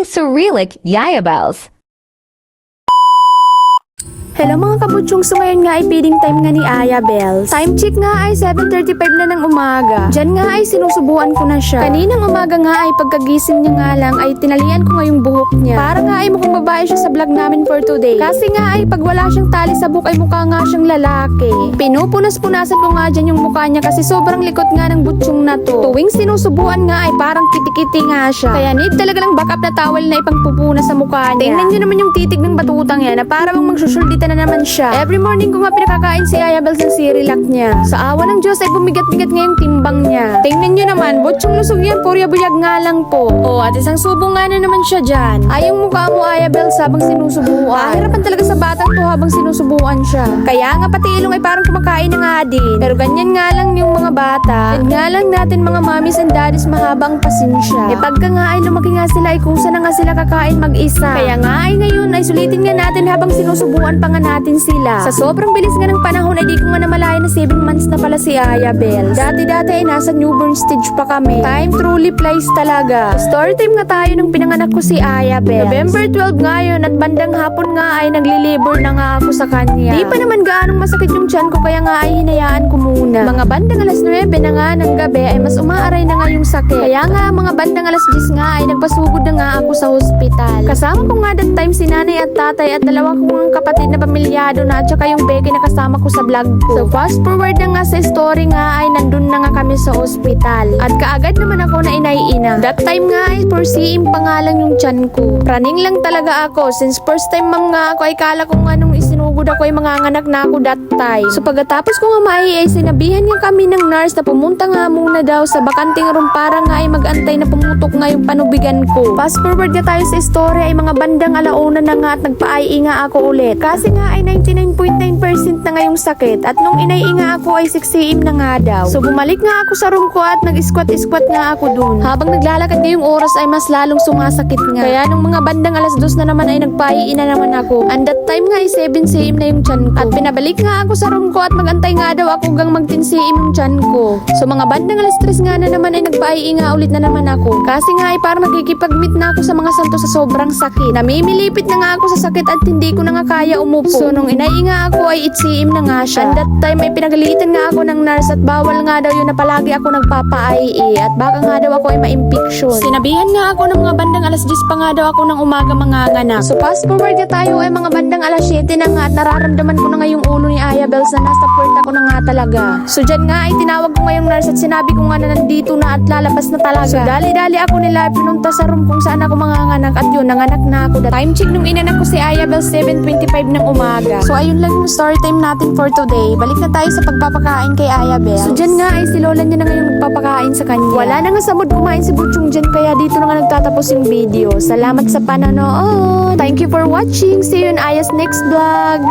Featuring Cyrillic Yaya Bells. Hello mga kabutsyong, so ngayon nga ay feeding time nga ni Aya Bells. Time check nga ay 7:35 na ng umaga. Diyan nga ay sinusubuan ko na siya. Kaninang umaga nga ay pagkagising niya nga lang ay tinalian ko nga yung buhok niya. Para nga ay mukhang babae siya sa vlog namin for today. Kasi nga ay pag wala siyang tali sa buhok ay mukha nga siyang lalaki. Pinupunas-punasan ko nga dyan yung mukha niya kasi sobrang likot nga ng butsyong na to. Tuwing sinusubuan nga ay parang kitikiti nga siya. Kaya need talaga lang backup na towel na ipangpupunas sa mukha niya. Tingnan niyo naman yung titig ng batutang yan na para bang magsusuldita na naman siya. Every morning ko nga pinakakain si Aya Bells ng Cyrillic niya. Sa awa ng Diyos ay bumigat-bigat nga yung timbang niya. Tingnan nyo naman, butsyong lusog yan, purya buyag nga lang po. O, at isang subo nga na naman siya dyan. Ay, yung mukha mo Aya Bells habang sinusubuan. Hirapan talaga sa batang to habang sinusubuan siya. Kaya nga pati ilong ay parang kumakain na nga din. Pero ganyan nga lang yung mga bata. Yan nga lang natin mga mommies and daddies mahabang pasensya. E pagka nga ay lumaki nga sila, ay kusa na nga sila kakain mag-isa. Kaya nga ay ngayon ay sulitin nga natin habang sinusubuan pa nga natin sila. Sa sobrang bilis nga ng panahon ay di ko nga namalayan na 7 months na pala si Aya Bells. Dati-dati ay nasa newborn stage pa kami. Time truly flies talaga. Story time nga tayo nung pinanganak ko si Aya Bells. November 12 ngayon at bandang hapon nga ay nagli-labor na nga ako sa kanya. Di pa naman gaanong masakit yung tiyan ko kaya nga ay hinayaan ko muna. Mga bandang alas 9 na nga ng gabi ay mas umaaray na nga yung sakit. Kaya nga mga bandang alas 10 nga ay nagpasugod na nga ako sa hospital. Kasama ko nga that time si nanay at tatay at dalawa kong kapatid na pamilyado na at saka yung Becky na kasama ko sa vlog ko. So fast forward na nga sa story nga ay nandun na nga kami sa ospital. At kaagad naman ako na inay-ina. That time nga ay foreseeing pangalan yung tiyan ko. Praning lang talaga ako since first time nga ako ay kala ko nga nung isinugod ako ay manganganak na ako that time. So pagkatapos ko nga ay sinabihan nga kami ng nurse na pumunta nga muna daw sa bakanting room para nga ay mag-antay na pumutok nga yung panubigan ko. Fast forward nga tayo sa story ay mga bandang alauna na nga at nagpa-ai nga ako ulit. Kasi nga ay 99.9% na nga yung sakit at nung inaiinga ako ay 6 AM na nga daw. So bumalik nga ako sa room ko at nag-squat nga ako dun. Habang naglalakad nga yung oras ay mas lalong sumasakit nga. Kaya nung mga bandang alas 2 na naman ay nagpaiina naman ako. And that time nga ay 7 AM na yung tiyan ko. At pinabalik nga ako sa room ko at magantay nga daw ako hanggang mag 10 AM yung tiyan ko. So mga bandang alas 3 nga na naman ay nagpaiinga ulit na naman ako. Kasi nga ay para magkikipag-meet na ako sa mga santo sa sobrang sakit. Namimilipit na nga ako sa sakit at hindi ko na nga kaya umupo. So nung inaiinga ako ay 8 AM na nga siya. And that time ay pinagalitan nga ako ng nurse at bawal nga daw yun na palagi ako nagpapa-IE at baka nga daw ako ay ma-infection. Sinabihan nga ako ng mga bandang alas 10 pa nga daw ako ng umaga manganganak. So fast forward na tayo ay mga bandang alas 7 na nga at nararamdaman ko na nga yung ulo ni Aya Bells na nasa puwet ako na nga talaga. So dyan nga ay tinawag ko nga yung nurse at sinabi ko nga na nandito na at lalabas na talaga. So dali-dali ako nila pinunta sa room kung saan ako manganganak at yun, nanganak na ako. Time check nung inanak ko si Aya Bells 7:25 ng umaga. So ayun lang yung story time natin for today. Balik na tayo sa pagpapakain kay Aya Bells. So dyan nga ay si Lola niya na ngayon magpapakain sa kanya. Wala na nga sa mood kumain si Butchong dyan kaya dito na nga nagtatapos yung video. Salamat sa panonood. Thank you for watching. See you in Aya's next vlog.